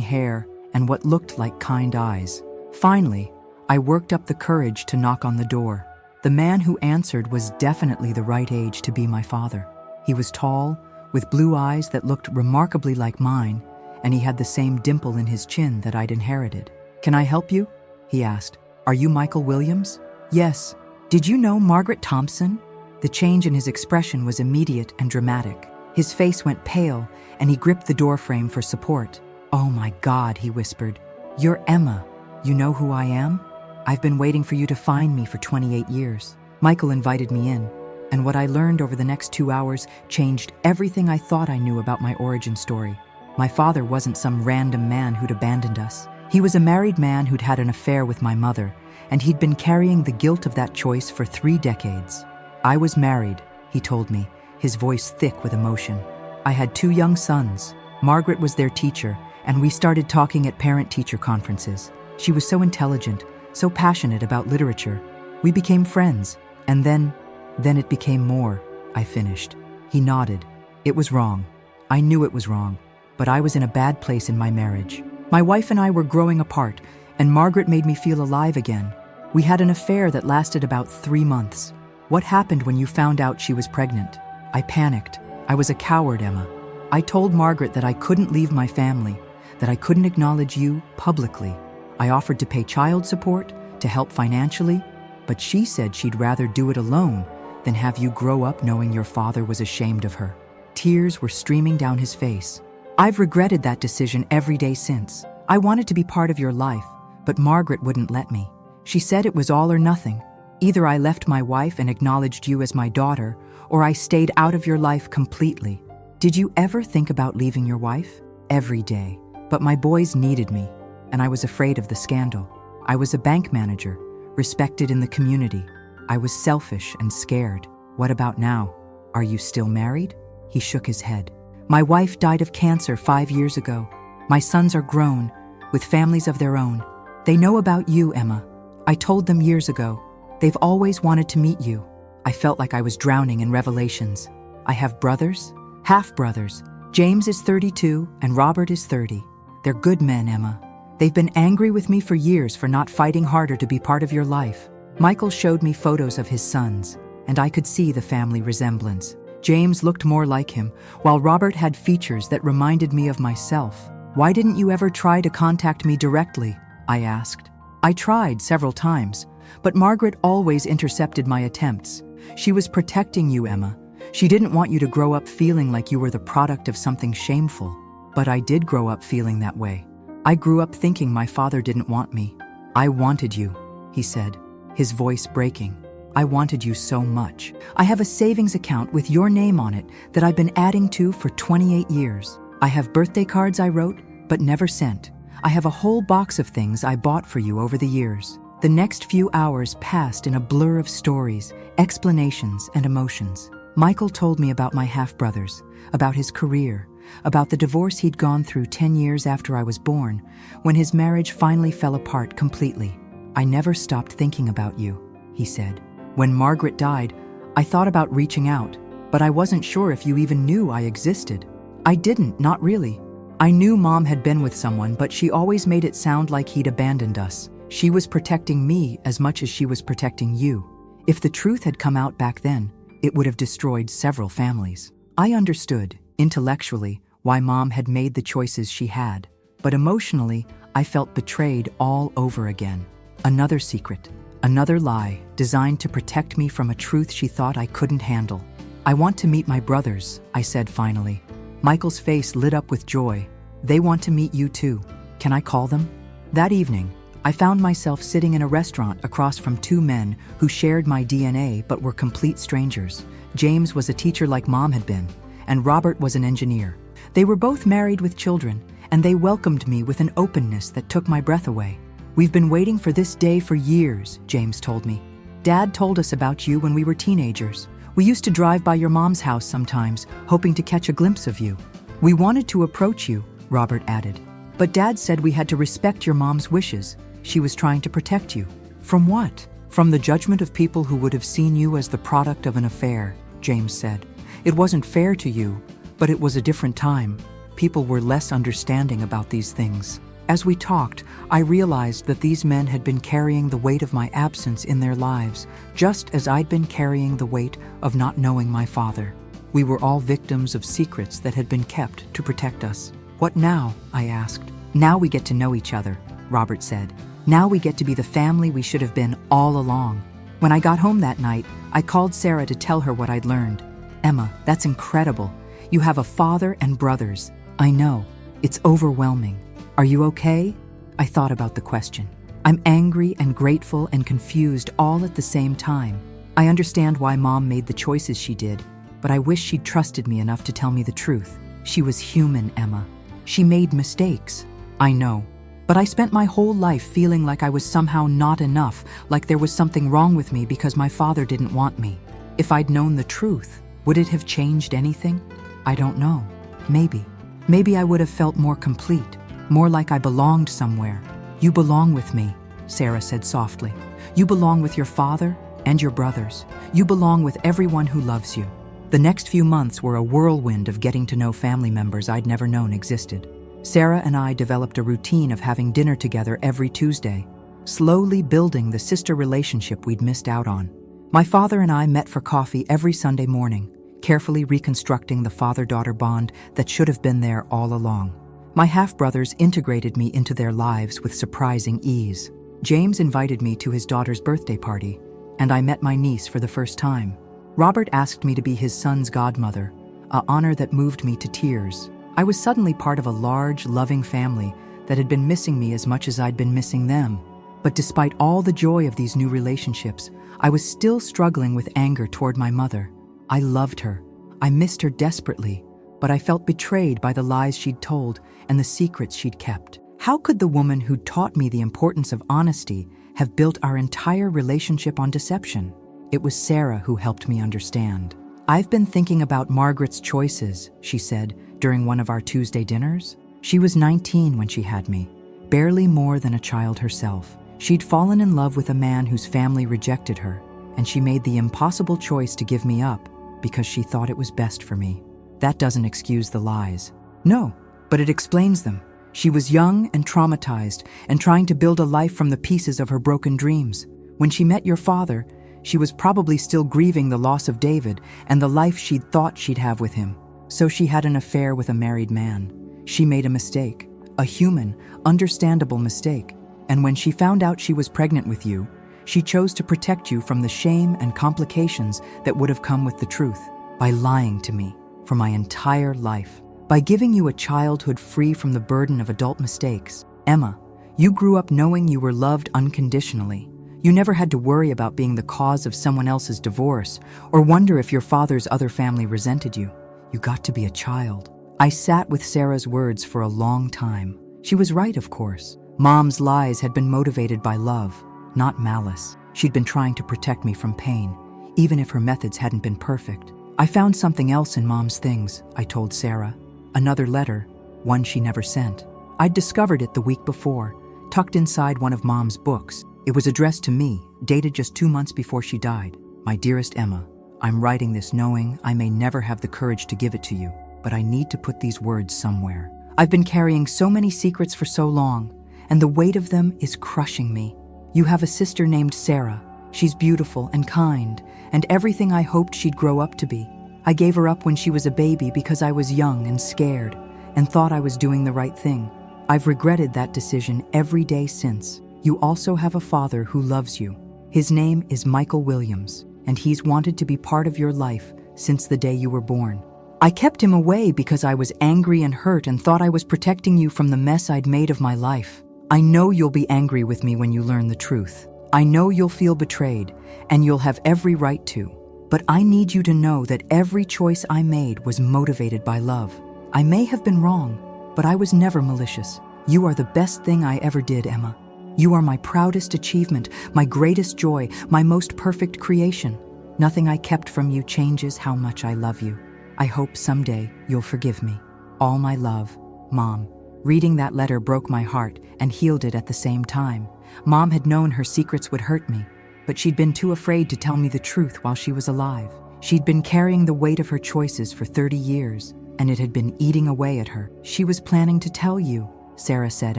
hair and what looked like kind eyes. Finally, I worked up the courage to knock on the door. The man who answered was definitely the right age to be my father. He was tall, with blue eyes that looked remarkably like mine, and he had the same dimple in his chin that I'd inherited. "Can I help you?" he asked. "Are you Michael Williams?" "Yes." "Did you know Margaret Thompson?" The change in his expression was immediate and dramatic. His face went pale, and he gripped the doorframe for support. "Oh my God," he whispered. "You're Emma. You know who I am? I've been waiting for you to find me for 28 years. Michael invited me in, and what I learned over the next 2 hours changed everything I thought I knew about my origin story. My father wasn't some random man who'd abandoned us. He was a married man who'd had an affair with my mother, and he'd been carrying the guilt of that choice for 3 decades. I was married, he told me, his voice thick with emotion. I had 2 young sons. Margaret was their teacher, and we started talking at parent-teacher conferences. She was so intelligent, so passionate about literature. We became friends, and then it became more, I finished. He nodded. It was wrong. I knew it was wrong, but I was in a bad place in my marriage. My wife and I were growing apart, and Margaret made me feel alive again. We had an affair that lasted about 3 months. What happened when you found out she was pregnant? I panicked. I was a coward, Emma. I told Margaret that I couldn't leave my family, that I couldn't acknowledge you publicly. I offered to pay child support, to help financially, but she said she'd rather do it alone than have you grow up knowing your father was ashamed of her. Tears were streaming down his face. I've regretted that decision every day since. I wanted to be part of your life, but Margaret wouldn't let me. She said it was all or nothing. Either I left my wife and acknowledged you as my daughter, or I stayed out of your life completely. Did you ever think about leaving your wife? Every day. But my boys needed me, and I was afraid of the scandal. I was a bank manager, respected in the community. I was selfish and scared. What about now? Are you still married? He shook his head. My wife died of cancer 5 years ago. My sons are grown, with families of their own. They know about you, Emma. I told them years ago. They've always wanted to meet you. I felt like I was drowning in revelations. I have brothers, half-brothers. James is 32 and Robert is 30. They're good men, Emma. They've been angry with me for years for not fighting harder to be part of your life. Michael showed me photos of his sons, and I could see the family resemblance. James looked more like him, while Robert had features that reminded me of myself. Why didn't you ever try to contact me directly? I asked. I tried several times, but Margaret always intercepted my attempts. She was protecting you, Emma. She didn't want you to grow up feeling like you were the product of something shameful. But I did grow up feeling that way. I grew up thinking my father didn't want me. I wanted you, he said, his voice breaking. I wanted you so much. I have a savings account with your name on it that I've been adding to for 28 years. I have birthday cards I wrote, but never sent. I have a whole box of things I bought for you over the years. The next few hours passed in a blur of stories, explanations, and emotions. Michael told me about my half-brothers, about his career, about the divorce he'd gone through 10 years after I was born, when his marriage finally fell apart completely. "I never stopped thinking about you," he said. "When Margaret died, I thought about reaching out, but I wasn't sure if you even knew I existed." "I didn't, not really. I knew Mom had been with someone, but she always made it sound like he'd abandoned us. She was protecting me as much as she was protecting you. If the truth had come out back then, it would have destroyed several families." I understood, intellectually, why Mom had made the choices she had, but emotionally, I felt betrayed all over again. Another secret, another lie, designed to protect me from a truth she thought I couldn't handle. "I want to meet my brothers," I said finally. Michael's face lit up with joy. "They want to meet you too. Can I call them?" That evening, I found myself sitting in a restaurant across from two men who shared my DNA but were complete strangers. James was a teacher like Mom had been, and Robert was an engineer. They were both married with children, and they welcomed me with an openness that took my breath away. "We've been waiting for this day for years," James told me. "Dad told us about you when we were teenagers. We used to drive by your mom's house sometimes, hoping to catch a glimpse of you. We wanted to approach you," Robert added. "But Dad said we had to respect your mom's wishes. She was trying to protect you." "From what?" "From the judgment of people who would have seen you as the product of an affair," James said. "It wasn't fair to you, but it was a different time. People were less understanding about these things." As we talked, I realized that these men had been carrying the weight of my absence in their lives, just as I'd been carrying the weight of not knowing my father. We were all victims of secrets that had been kept to protect us. "What now?" I asked. "Now we get to know each other," Robert said. "Now we get to be the family we should have been all along." When I got home that night, I called Sarah to tell her what I'd learned. "Emma, that's incredible. You have a father and brothers." "I know. It's overwhelming. Are you okay?" I thought about the question. I'm angry and grateful and confused all at the same time. I understand why Mom made the choices she did, but I wish she'd trusted me enough to tell me the truth. She was human, Emma. She made mistakes. I know. But I spent my whole life feeling like I was somehow not enough, like there was something wrong with me because my father didn't want me. If I'd known the truth, would it have changed anything? I don't know. Maybe. Maybe I would have felt more complete, more like I belonged somewhere. "You belong with me," Sarah said softly. "You belong with your father and your brothers. You belong with everyone who loves you." The next few months were a whirlwind of getting to know family members I'd never known existed. Sarah and I developed a routine of having dinner together every Tuesday, slowly building the sister relationship we'd missed out on. My father and I met for coffee every Sunday morning, carefully reconstructing the father-daughter bond that should have been there all along. My half-brothers integrated me into their lives with surprising ease. James invited me to his daughter's birthday party, and I met my niece for the first time. Robert asked me to be his son's godmother, an honor that moved me to tears. I was suddenly part of a large, loving family that had been missing me as much as I'd been missing them. But despite all the joy of these new relationships, I was still struggling with anger toward my mother. I loved her. I missed her desperately, but I felt betrayed by the lies she'd told and the secrets she'd kept. How could the woman who taught me the importance of honesty have built our entire relationship on deception? It was Sarah who helped me understand. "I've been thinking about Margaret's choices," she said during one of our Tuesday dinners. "She was 19 when she had me, barely more than a child herself. She'd fallen in love with a man whose family rejected her, and she made the impossible choice to give me up because she thought it was best for me. That doesn't excuse the lies." "No, but it explains them. She was young and traumatized and trying to build a life from the pieces of her broken dreams. When she met your father, she was probably still grieving the loss of David and the life she'd thought she'd have with him. So she had an affair with a married man. She made a mistake, a human, understandable mistake. And when she found out she was pregnant with you, she chose to protect you from the shame and complications that would have come with the truth by lying to me for my entire life, by giving you a childhood free from the burden of adult mistakes. Emma, you grew up knowing you were loved unconditionally. You never had to worry about being the cause of someone else's divorce or wonder if your father's other family resented you. You got to be a child." I sat with Sarah's words for a long time. She was right, of course. Mom's lies had been motivated by love, not malice. She'd been trying to protect me from pain, even if her methods hadn't been perfect. I found something else in Mom's things, I told Sarah. Another letter, one she never sent. I'd discovered it the week before, tucked inside one of Mom's books. It was addressed to me, dated just 2 months before she died. My dearest Emma, I'm writing this knowing I may never have the courage to give it to you, but I need to put these words somewhere. I've been carrying so many secrets for so long, and the weight of them is crushing me. You have a sister named Sarah. She's beautiful and kind, and everything I hoped she'd grow up to be. I gave her up when she was a baby because I was young and scared, and thought I was doing the right thing. I've regretted that decision every day since. You also have a father who loves you. His name is Michael Williams, and he's wanted to be part of your life since the day you were born. I kept him away because I was angry and hurt and thought I was protecting you from the mess I'd made of my life. I know you'll be angry with me when you learn the truth. I know you'll feel betrayed, and you'll have every right to. But I need you to know that every choice I made was motivated by love. I may have been wrong, but I was never malicious. You are the best thing I ever did, Emma. You are my proudest achievement, my greatest joy, my most perfect creation. Nothing I kept from you changes how much I love you. I hope someday you'll forgive me. All my love, Mom. Reading that letter broke my heart and healed it at the same time. Mom had known her secrets would hurt me, but she'd been too afraid to tell me the truth while she was alive. She'd been carrying the weight of her choices for 30 years, and it had been eating away at her. She was planning to tell you, Sarah said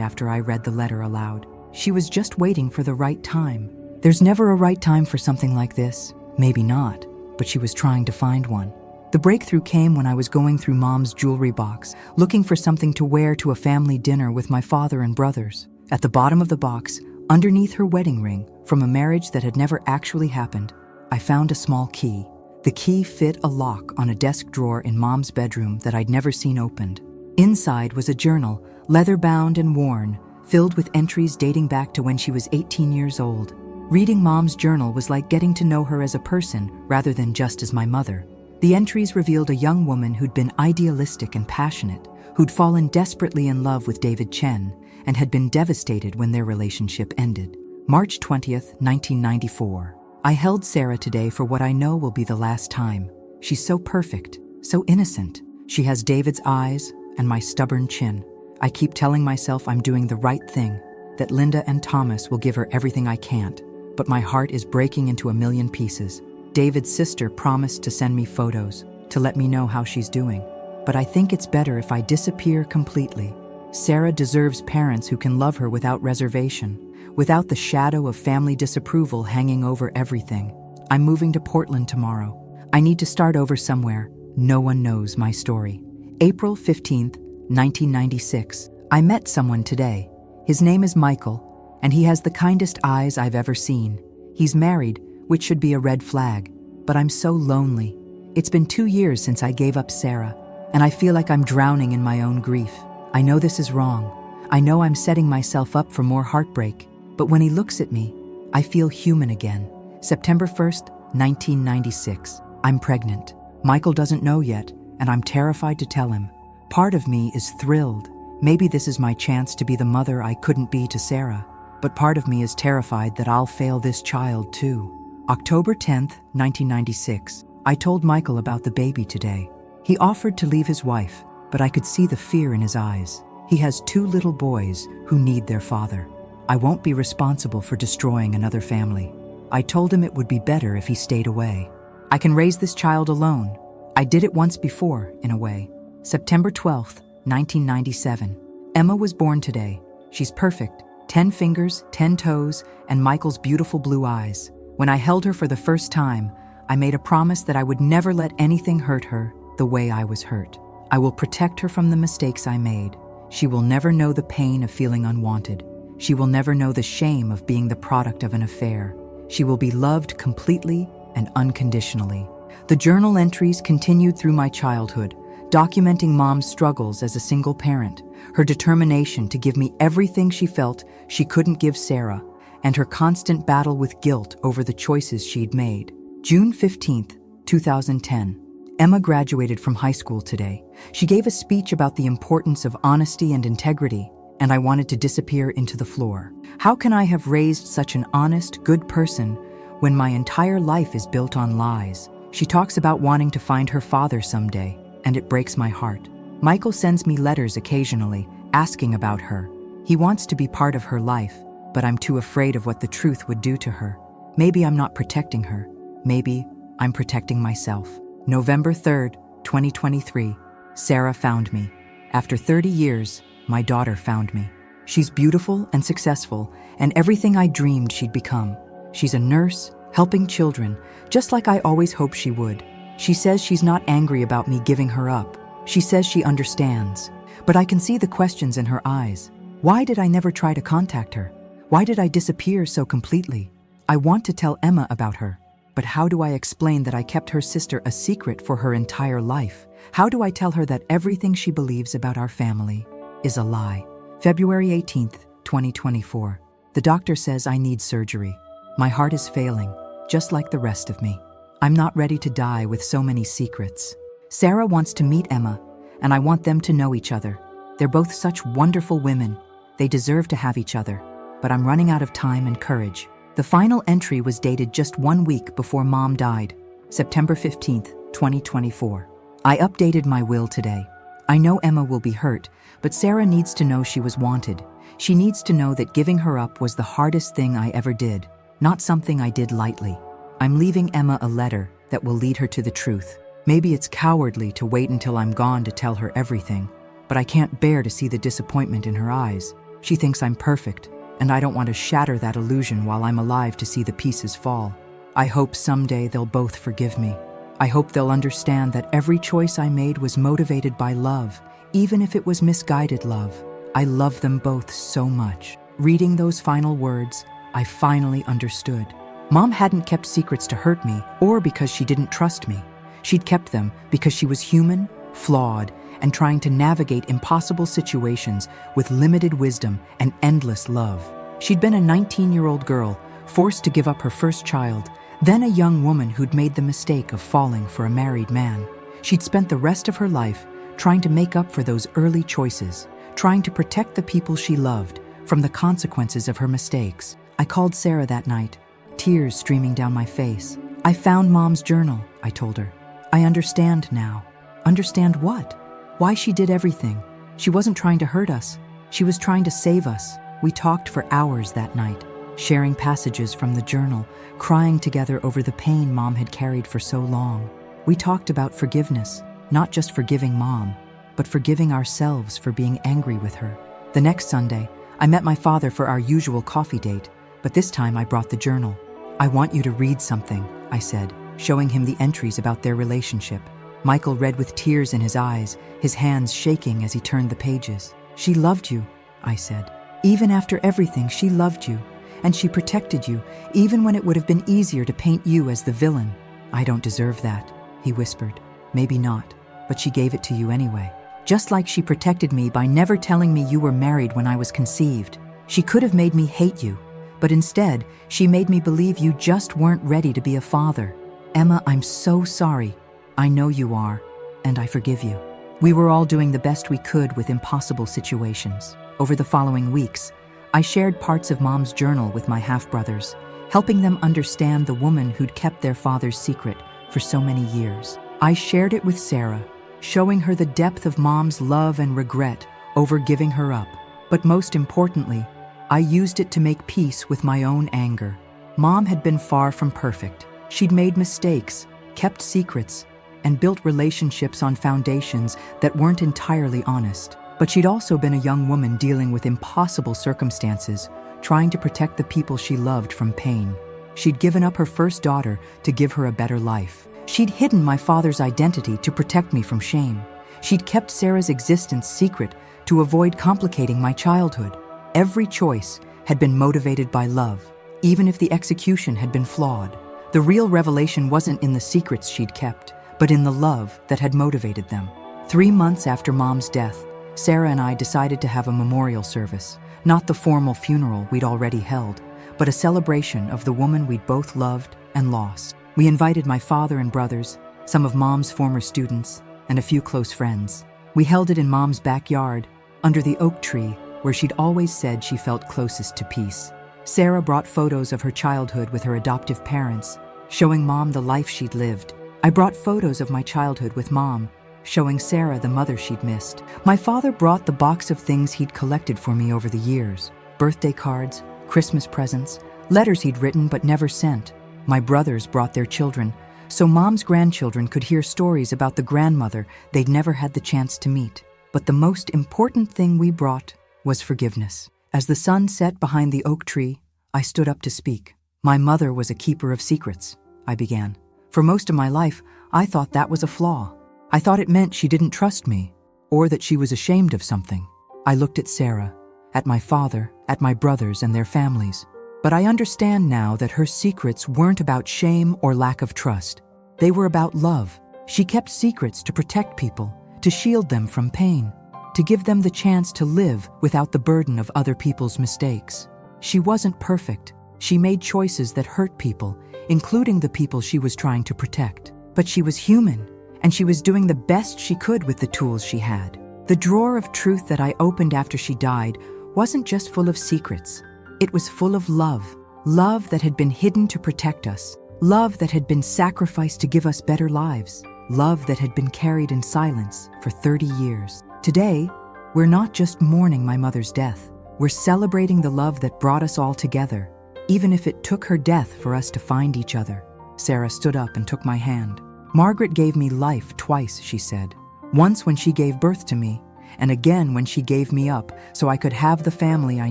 after I read the letter aloud. She was just waiting for the right time. There's never a right time for something like this. Maybe not, but she was trying to find one. The breakthrough came when I was going through Mom's jewelry box, looking for something to wear to a family dinner with my father and brothers. At the bottom of the box, underneath her wedding ring, from a marriage that had never actually happened, I found a small key. The key fit a lock on a desk drawer in Mom's bedroom that I'd never seen opened. Inside was a journal, leather-bound and worn, filled with entries dating back to when she was 18 years old. Reading Mom's journal was like getting to know her as a person rather than just as my mother. The entries revealed a young woman who'd been idealistic and passionate, who'd fallen desperately in love with David Chen, and had been devastated when their relationship ended. March 20th, 1994. I held Sarah today for what I know will be the last time. She's so perfect, so innocent. She has David's eyes and my stubborn chin. I keep telling myself I'm doing the right thing, that Linda and Thomas will give her everything I can't, but my heart is breaking into a million pieces. David's sister promised to send me photos, to let me know how she's doing. But I think it's better if I disappear completely. Sarah deserves parents who can love her without reservation, without the shadow of family disapproval hanging over everything. I'm moving to Portland tomorrow. I need to start over somewhere. No one knows my story. April 15th, 1996. I met someone today. His name is Michael, and he has the kindest eyes I've ever seen. He's married, which should be a red flag, but I'm so lonely. It's been 2 years since I gave up Sarah, and I feel like I'm drowning in my own grief. I know this is wrong. I know I'm setting myself up for more heartbreak, but when he looks at me, I feel human again. September 1st, 1996. I'm pregnant. Michael doesn't know yet, and I'm terrified to tell him. Part of me is thrilled. Maybe this is my chance to be the mother I couldn't be to Sarah, but part of me is terrified that I'll fail this child too. October 10th, 1996. I told Michael about the baby today. He offered to leave his wife, but I could see the fear in his eyes. He has 2 little boys who need their father. I won't be responsible for destroying another family. I told him it would be better if he stayed away. I can raise this child alone. I did it once before, in a way. September 12th, 1997. Emma was born today. She's perfect. 10 fingers, 10 toes, and Michael's beautiful blue eyes. When I held her for the first time, I made a promise that I would never let anything hurt her the way I was hurt. I will protect her from the mistakes I made. She will never know the pain of feeling unwanted. She will never know the shame of being the product of an affair. She will be loved completely and unconditionally. The journal entries continued through my childhood, documenting Mom's struggles as a single parent, her determination to give me everything she felt she couldn't give Sarah, and her constant battle with guilt over the choices she'd made. June 15th, 2010. Emma graduated from high school today. She gave a speech about the importance of honesty and integrity, and I wanted to disappear into the floor. How can I have raised such an honest, good person when my entire life is built on lies? She talks about wanting to find her father someday, and it breaks my heart. Michael sends me letters occasionally, asking about her. He wants to be part of her life, but I'm too afraid of what the truth would do to her. Maybe I'm not protecting her. Maybe I'm protecting myself. November 3rd, 2023, Sarah found me. After 30 years, my daughter found me. She's beautiful and successful, and everything I dreamed she'd become. She's a nurse, helping children, just like I always hoped she would. She says she's not angry about me giving her up. She says she understands. But I can see the questions in her eyes. Why did I never try to contact her? Why did I disappear so completely? I want to tell Emma about her, but how do I explain that I kept her sister a secret for her entire life? How do I tell her that everything she believes about our family is a lie? February 18th, 2024. The doctor says I need surgery. My heart is failing, just like the rest of me. I'm not ready to die with so many secrets. Sarah wants to meet Emma, and I want them to know each other. They're both such wonderful women. They deserve to have each other, but I'm running out of time and courage. The final entry was dated just 1 week before Mom died, September 15th, 2024. I updated my will today. I know Emma will be hurt, but Sarah needs to know she was wanted. She needs to know that giving her up was the hardest thing I ever did, not something I did lightly. I'm leaving Emma a letter that will lead her to the truth. Maybe it's cowardly to wait until I'm gone to tell her everything, but I can't bear to see the disappointment in her eyes. She thinks I'm perfect, and I don't want to shatter that illusion while I'm alive to see the pieces fall. I hope someday they'll both forgive me. I hope they'll understand that every choice I made was motivated by love, even if it was misguided love. I love them both so much. Reading those final words, I finally understood. Mom hadn't kept secrets to hurt me or because she didn't trust me. She'd kept them because she was human, flawed, and trying to navigate impossible situations with limited wisdom and endless love. She'd been a 19-year-old girl, forced to give up her first child, then a young woman who'd made the mistake of falling for a married man. She'd spent the rest of her life trying to make up for those early choices, trying to protect the people she loved from the consequences of her mistakes. I called Sarah that night, tears streaming down my face. I found Mom's journal, I told her. I understand now. Understand what? Why she did everything. She wasn't trying to hurt us. She was trying to save us. We talked for hours that night, sharing passages from the journal, crying together over the pain Mom had carried for so long. We talked about forgiveness, not just forgiving Mom, but forgiving ourselves for being angry with her. The next Sunday, I met my father for our usual coffee date, but this time I brought the journal. I want you to read something, I said, showing him the entries about their relationship. Michael read with tears in his eyes, his hands shaking as he turned the pages. She loved you, I said. Even after everything, she loved you. And she protected you, even when it would have been easier to paint you as the villain. I don't deserve that, he whispered. Maybe not, but she gave it to you anyway. Just like she protected me by never telling me you were married when I was conceived. She could have made me hate you, but instead, she made me believe you just weren't ready to be a father. Emma, I'm so sorry. I know you are, and I forgive you. We were all doing the best we could with impossible situations. Over the following weeks, I shared parts of Mom's journal with my half-brothers, helping them understand the woman who'd kept their father's secret for so many years. I shared it with Sarah, showing her the depth of Mom's love and regret over giving her up. But most importantly, I used it to make peace with my own anger. Mom had been far from perfect. She'd made mistakes, kept secrets, and built relationships on foundations that weren't entirely honest. But she'd also been a young woman dealing with impossible circumstances, trying to protect the people she loved from pain. She'd given up her first daughter to give her a better life. She'd hidden my father's identity to protect me from shame. She'd kept Sarah's existence secret to avoid complicating my childhood. Every choice had been motivated by love, even if the execution had been flawed. The real revelation wasn't in the secrets she'd kept, but in the love that had motivated them. 3 months after Mom's death, Sarah and I decided to have a memorial service, not the formal funeral we'd already held, but a celebration of the woman we'd both loved and lost. We invited my father and brothers, some of Mom's former students, and a few close friends. We held it in Mom's backyard, under the oak tree, where she'd always said she felt closest to peace. Sarah brought photos of her childhood with her adoptive parents, showing Mom the life she'd lived, I brought photos of my childhood with Mom, showing Sarah the mother she'd missed. My father brought the box of things he'd collected for me over the years: birthday cards, Christmas presents, letters he'd written but never sent. My brothers brought their children, so Mom's grandchildren could hear stories about the grandmother they'd never had the chance to meet. But the most important thing we brought was forgiveness. As the sun set behind the oak tree, I stood up to speak. My mother was a keeper of secrets, I began. For most of my life, I thought that was a flaw. I thought it meant she didn't trust me, or that she was ashamed of something. I looked at Sarah, at my father, at my brothers and their families. But I understand now that her secrets weren't about shame or lack of trust. They were about love. She kept secrets to protect people, to shield them from pain, to give them the chance to live without the burden of other people's mistakes. She wasn't perfect. She made choices that hurt people, including the people she was trying to protect. But she was human, and she was doing the best she could with the tools she had. The drawer of truth that I opened after she died wasn't just full of secrets. It was full of love. Love that had been hidden to protect us. Love that had been sacrificed to give us better lives. Love that had been carried in silence for 30 years. Today, we're not just mourning my mother's death. We're celebrating the love that brought us all together, even if it took her death for us to find each other. Sarah stood up and took my hand. Margaret gave me life twice, she said. Once when she gave birth to me, and again when she gave me up so I could have the family I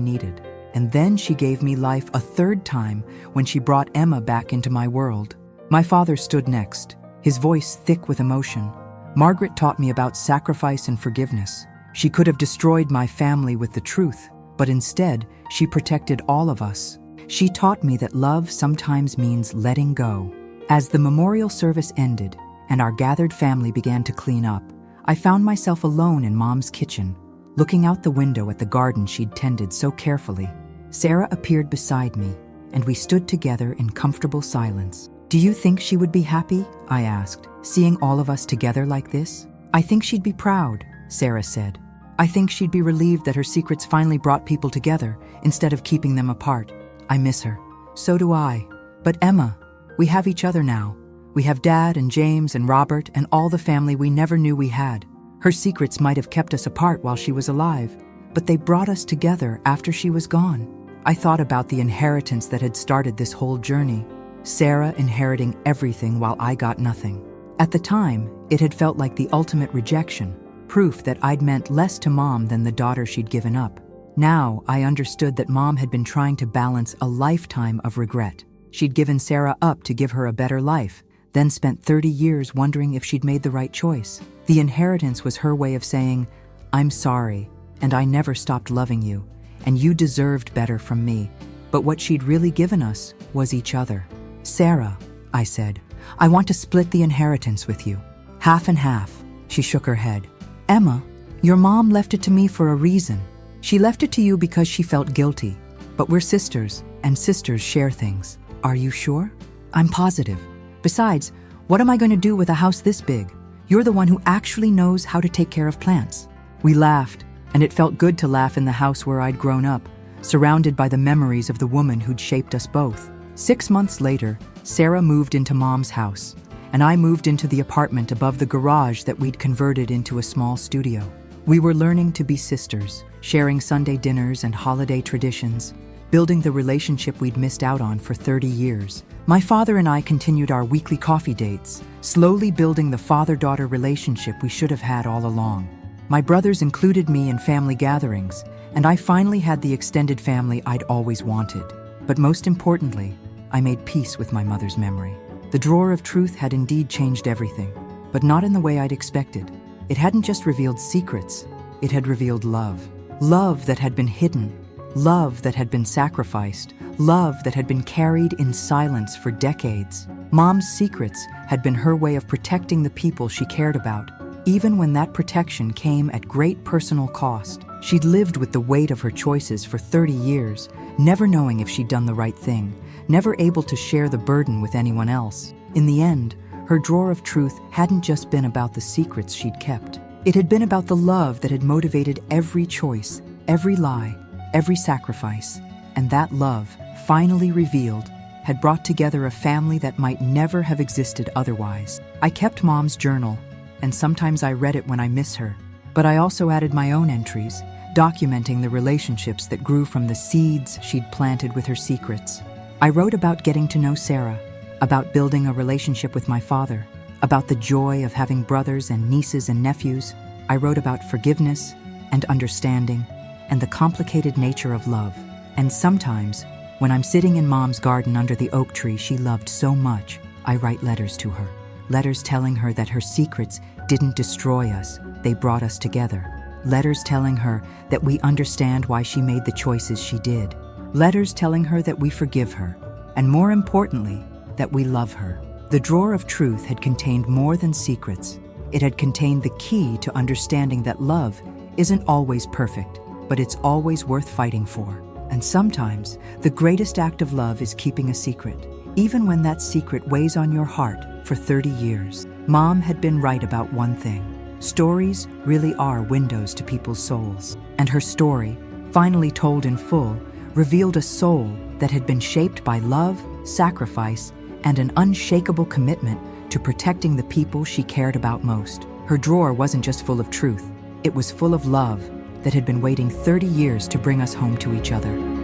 needed. And then she gave me life a third time when she brought Emma back into my world. My father stood next, his voice thick with emotion. Margaret taught me about sacrifice and forgiveness. She could have destroyed my family with the truth, but instead, she protected all of us. She taught me that love sometimes means letting go. As the memorial service ended and our gathered family began to clean up, I found myself alone in Mom's kitchen, looking out the window at the garden she'd tended so carefully. Sarah appeared beside me, and we stood together in comfortable silence. "Do you think she would be happy?" I asked, "seeing all of us together like this?" "I think she'd be proud," Sarah said. "I think she'd be relieved that her secrets finally brought people together instead of keeping them apart. I miss her." "So do I. But Emma, we have each other now. We have Dad and James and Robert and all the family we never knew we had. Her secrets might have kept us apart while she was alive, but they brought us together after she was gone." I thought about the inheritance that had started this whole journey. Sarah inheriting everything while I got nothing. At the time, it had felt like the ultimate rejection, proof that I'd meant less to Mom than the daughter she'd given up. Now, I understood that Mom had been trying to balance a lifetime of regret. She'd given Sarah up to give her a better life, then spent 30 years wondering if she'd made the right choice. The inheritance was her way of saying, "I'm sorry, and I never stopped loving you, and you deserved better from me." But what she'd really given us was each other. "Sarah," I said, "I want to split the inheritance with you. Half and half." She shook her head. "Emma, your mom left it to me for a reason. She left it to you because she felt guilty. But we're sisters, and sisters share things." "Are you sure?" "I'm positive. Besides, what am I going to do with a house this big? You're the one who actually knows how to take care of plants." We laughed, and it felt good to laugh in the house where I'd grown up, surrounded by the memories of the woman who'd shaped us both. 6 months later, Sarah moved into Mom's house, and I moved into the apartment above the garage that we'd converted into a small studio. We were learning to be sisters, sharing Sunday dinners and holiday traditions, building the relationship we'd missed out on for 30 years. My father and I continued our weekly coffee dates, slowly building the father-daughter relationship we should have had all along. My brothers included me in family gatherings, and I finally had the extended family I'd always wanted. But most importantly, I made peace with my mother's memory. The drawer of truth had indeed changed everything, but not in the way I'd expected. It hadn't just revealed secrets, it had revealed love. Love that had been hidden, love that had been sacrificed, love that had been carried in silence for decades. Mom's secrets had been her way of protecting the people she cared about, even when that protection came at great personal cost. She'd lived with the weight of her choices for 30 years, never knowing if she'd done the right thing, never able to share the burden with anyone else. In the end, her drawer of truth hadn't just been about the secrets she'd kept. It had been about the love that had motivated every choice, every lie, every sacrifice. And that love, finally revealed, had brought together a family that might never have existed otherwise. I kept Mom's journal, and sometimes I read it when I miss her. But I also added my own entries, documenting the relationships that grew from the seeds she'd planted with her secrets. I wrote about getting to know Sarah, about building a relationship with my father, about the joy of having brothers and nieces and nephews. I wrote about forgiveness and understanding and the complicated nature of love. And sometimes, when I'm sitting in Mom's garden under the oak tree she loved so much, I write letters to her. Letters telling her that her secrets didn't destroy us, they brought us together. Letters telling her that we understand why she made the choices she did. Letters telling her that we forgive her, and more importantly, that we love her. The drawer of truth had contained more than secrets. It had contained the key to understanding that love isn't always perfect, but it's always worth fighting for. And sometimes, the greatest act of love is keeping a secret, even when that secret weighs on your heart for 30 years. Mom had been right about one thing. Stories really are windows to people's souls. And her story, finally told in full, revealed a soul that had been shaped by love, sacrifice, and an unshakable commitment to protecting the people she cared about most. Her drawer wasn't just full of truth, it was full of love that had been waiting 30 years to bring us home to each other.